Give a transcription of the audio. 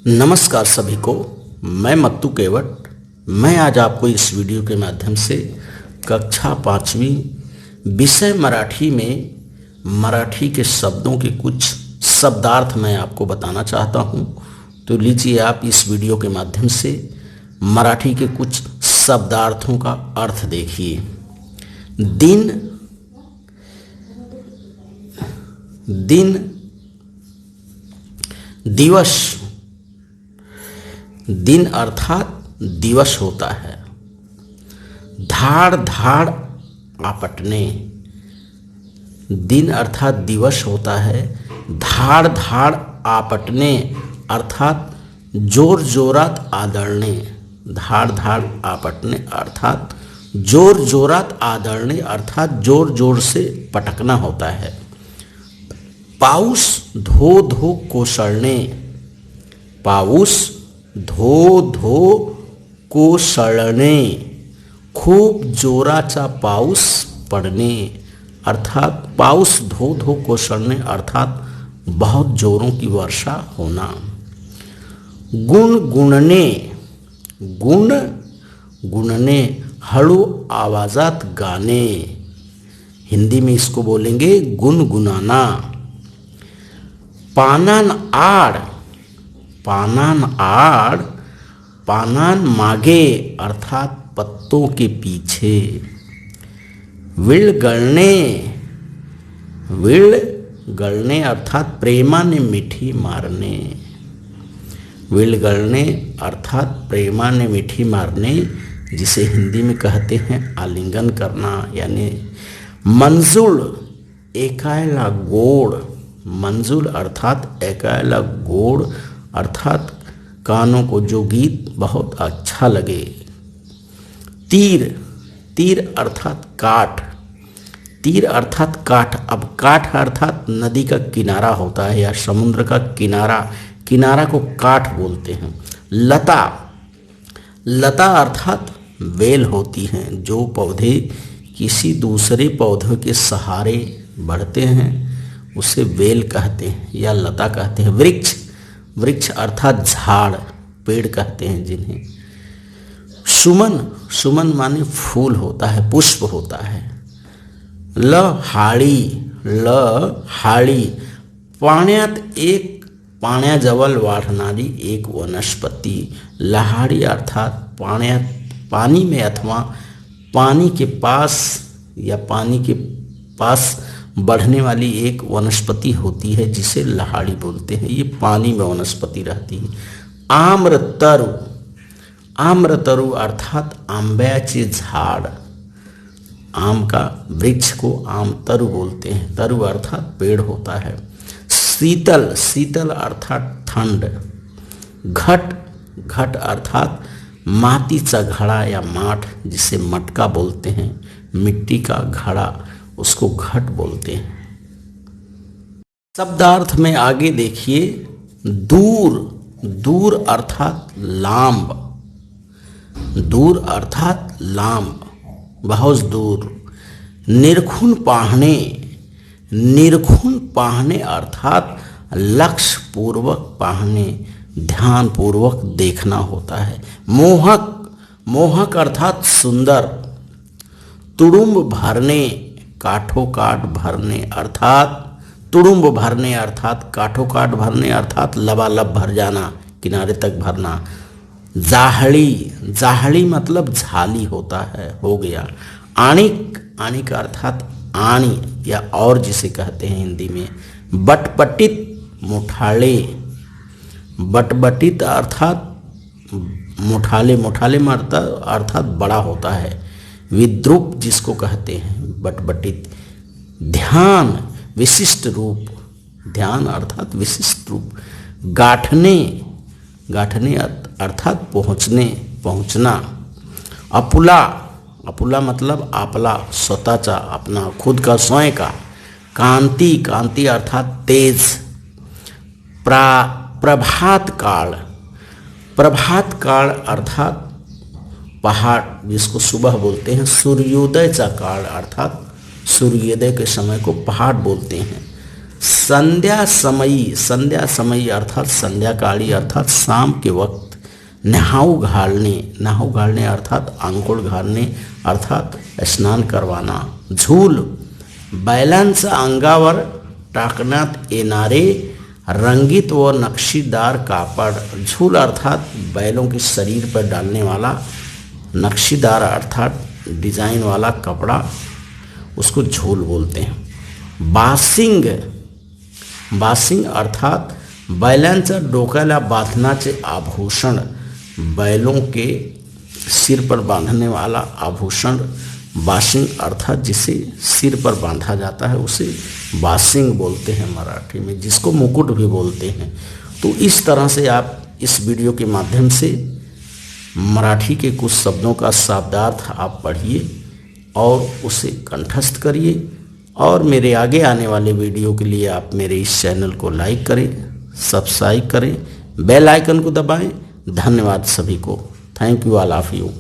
नमस्कार सभी को। मैं मत्तू केवट। मैं आज आपको इस वीडियो के माध्यम से कक्षा 5वीं विषय मराठी में मराठी के शब्दों के कुछ शब्दार्थ मैं आपको बताना चाहता हूं। तो लीजिए आप इस वीडियो के माध्यम से मराठी के कुछ शब्दार्थों का अर्थ देखिए। दिन, दिवस। दिन अर्थात दिवस होता है। धाड़ धाड़ आपटने। दिन अर्थात दिवस होता है। धाड़ धाड़ आपटने अर्थात जोर जोरात आदळणे। धाड़ धाड़ आपटने अर्थात जोर जोरात आदळणे अर्थात जोर जोर से पटकना होता है। पाऊस धो धो कोसळणे। पाऊस धो धो कोसळणे खूप जोराचा पाऊस पडणे अर्थात पाऊस धो धो कोसळणे अर्थात बहुत जोरों की वर्षा होना। गुणगुणणे। गुणगुणणे हळू आवाजात गाने। हिंदी में इसको बोलेंगे गुनगुनाना। पानान आड़। पानान आड़ पानान मागे अर्थात पत्तों के पीछे। विळगळणे। विळगळणे अर्थात प्रेमाने मिठी मारणे। विळगळणे अर्थात प्रेमाने मिठी मारने, जिसे हिंदी में कहते हैं आलिंगन करना। यानी मंजूळ ऐकायला गोड। मंजूळ अर्थात ऐकायला गोड अर्थात कानों को जो गीत बहुत अच्छा लगे। तीर। तीर अर्थात काठ। तीर अर्थात काठ। अब काठ अर्थात नदी का किनारा होता है या समुद्र का किनारा। किनारा को काठ बोलते हैं। लता। लता अर्थात बेल होती हैं। जो पौधे किसी दूसरे पौधे के सहारे बढ़ते हैं उसे बेल कहते हैं या लता कहते हैं। वृक्ष। वृक्ष अर्थात झाड़, पेड़ कहते हैं जिन्हें। सुमन। सुमन माने फूल होता है, पुष्प होता है। लहाळी। लहाळी पाण्यात एक पाण्याजवळ वाढणारी एक वनस्पति। लहाळी अर्थात पाण्यात, पानी में अथवा पानी के पास या पानी के पास बढ़ने वाली एक वनस्पति होती है जिसे लहाड़ी बोलते हैं। ये पानी में वनस्पति रहती है। आम्रतरु। आम्रतरु अर्थात आंब्याचे झाड़। आम का वृक्ष को आमतरु बोलते हैं। तरु अर्थात पेड़ होता है। शीतल। शीतल अर्थात ठंड। घट। घट अर्थात मातीचा घड़ा या माठ, जिसे मटका बोलते हैं। मिट्टी का घड़ा, उसको घट बोलते हैं। शब्दार्थ में आगे देखिए। दूर। दूर अर्थात लांब। दूर अर्थात लांब, बहुत दूर। निरखून पाहणे। निरखून पाहणे अर्थात लक्ष्य पूर्वक पाहणे, ध्यान पूर्वक देखना होता है। मोहक। मोहक अर्थात सुंदर। तुडुंब भरने। काठों काठ भरने अर्थात तुडुंब भरने अर्थात काठों काठ भरने अर्थात लबालब भर जाना, किनारे तक भरना। जाहली। जाहली मतलब झाली होता है, हो गया। आणिक। आणिक अर्थात आणी या और जिसे कहते हैं हिंदी में। बटबटित मुठाले। बटबटित अर्थात मुठाले। मुठाले में अर्थात बड़ा होता है। विद्रूप जिसको कहते हैं, बटबटित। ध्यान विशिष्ट रूप। ध्यान अर्थात विशिष्ट रूप। गाठने। गाठने अर्थात पहुँचने, पहुँचना। अपुला। अपुला मतलब आपला, स्वतःचा, अपना, खुद का, स्वयं का। कांति। कांति अर्थात तेज। प्रभात काल। प्रभात काल अर्थात पहाड़, जिसको सुबह बोलते हैं। सूर्योदय का काल अर्थात सूर्योदय के समय को पहाड़ बोलते हैं। संध्या समयी अर्थात संध्याकाली अर्थात शाम के वक्त नहाऊ घालणे अर्थात आंघोळ घालणे अर्थात स्नान करवाना। झूल बैलांच्या अंगावर टाकण्यात येणारे रंगीत व नक्शीदार कापड़। झूल अर्थात बैलों के शरीर पर डालने वाला नक्शीदार अर्थात डिजाइन वाला कपड़ा, उसको झूल बोलते हैं। बासिंग अर्थात बैलांच्या डोक्याला बांधण्याचे आभूषण, बैलों के सिर पर बांधने वाला आभूषण बासिंग अर्थात जिसे सिर पर बांधा जाता है उसे बासिंग बोलते हैं मराठी में, जिसको मुकुट भी बोलते हैं। तो इस तरह से आप इस वीडियो के माध्यम से मराठी के कुछ शब्दों का शब्दार्थ आप पढ़िए और उसे कंठस्थ करिए। और मेरे आगे आने वाले वीडियो के लिए आप मेरे इस चैनल को लाइक करें, सब्सक्राइब करें, बेल आइकन को दबाएं। धन्यवाद सभी को। Thank you, all of you.